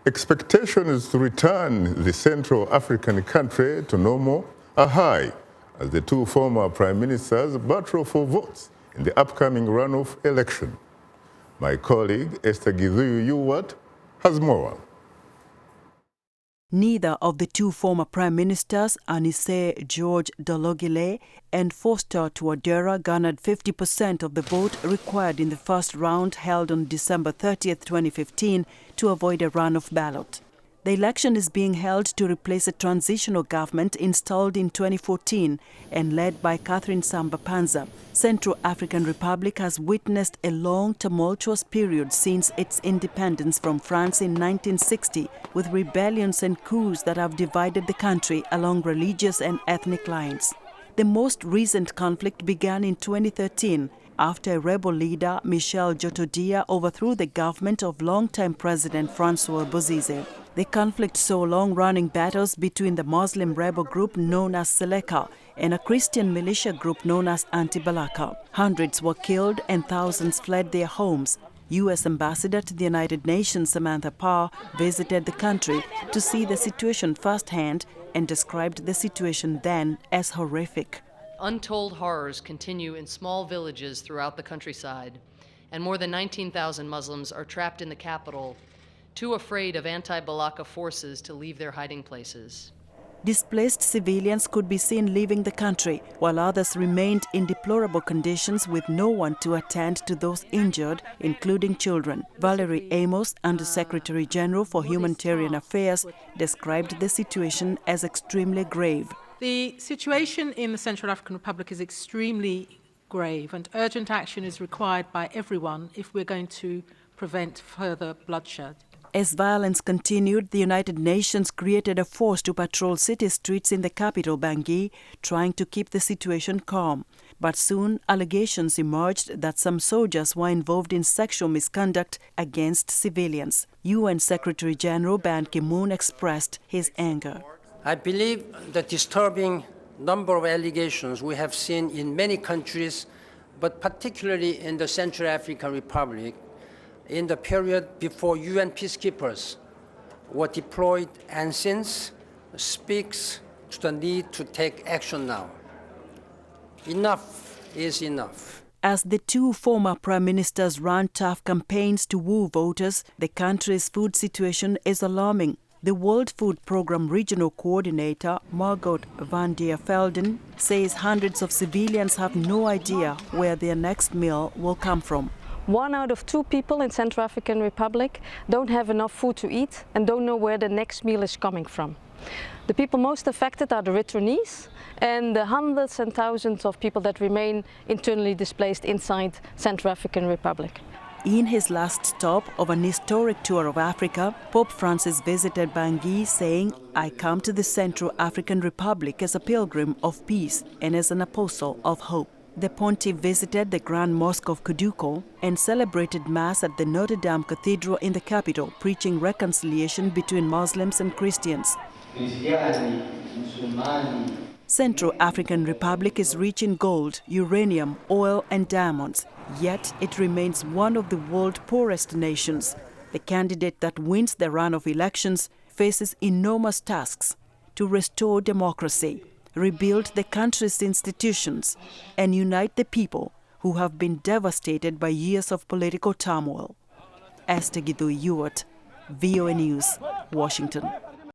Expectations to return the Central African country to normal are high as the two former prime ministers battle for votes in the upcoming runoff election. My colleague Esther Githui Ewart has more. Neither of the two former prime ministers, Anise George Dologile and Foster Touadera, garnered 50% of the vote required in the first round held on December 30th, 2015, to avoid a runoff ballot. The election is being held to replace a transitional government installed in 2014 and led by Catherine Samba-Panza. Central African Republic has witnessed a long, tumultuous period since its independence from France in 1960, with rebellions and coups that have divided the country along religious and ethnic lines. The most recent conflict began in 2013 after a rebel leader, Michel Djotodia, overthrew the government of longtime President Francois Bozize. The conflict saw long-running battles between the Muslim rebel group known as Seleka and a Christian militia group known as Anti-Balaka. Hundreds were killed and thousands fled their homes. U.S. Ambassador to the United Nations Samantha Power visited the country to see the situation firsthand and described the situation then as horrific. Untold horrors continue in small villages throughout the countryside, and more than 19,000 Muslims are trapped in the capital, too afraid of anti-Balaka forces to leave their hiding places. Displaced civilians could be seen leaving the country, while others remained in deplorable conditions with no one to attend to those injured, including children. Valerie Amos, Under-Secretary General for Humanitarian Affairs, described the situation as extremely grave. The situation in the Central African Republic is extremely grave, and urgent action is required by everyone if we're going to prevent further bloodshed. As violence continued, the United Nations created a force to patrol city streets in the capital, Bangui, trying to keep the situation calm. But soon, allegations emerged that some soldiers were involved in sexual misconduct against civilians. UN Secretary General Ban Ki-moon expressed his anger. I believe the disturbing number of allegations we have seen in many countries, but particularly in the Central African Republic, in the period before UN peacekeepers were deployed and since, speaks to the need to take action now. Enough is enough. As the two former prime ministers ran tough campaigns to woo voters, the country's food situation is alarming. The World Food Programme Regional Coordinator, Margot van der Velden, says hundreds of civilians have no idea where their next meal will come from. 1 out of 2 people in Central African Republic don't have enough food to eat and don't know where the next meal is coming from. The people most affected are the returnees and the hundreds and thousands of people that remain internally displaced inside Central African Republic. In his last stop of an historic tour of Africa, Pope Francis visited Bangui, saying, "I come to the Central African Republic as a pilgrim of peace and as an apostle of hope." The pontiff visited the Grand Mosque of Kuduko and celebrated Mass at the Notre Dame Cathedral in the capital, preaching reconciliation between Muslims and Christians. Central African Republic is rich in gold, uranium, oil and diamonds, yet it remains one of the world's poorest nations. The candidate that wins the runoff elections faces enormous tasks to restore democracy, rebuild the country's institutions, and unite the people who have been devastated by years of political turmoil. Esther Githui Ewart, VOA News, Washington.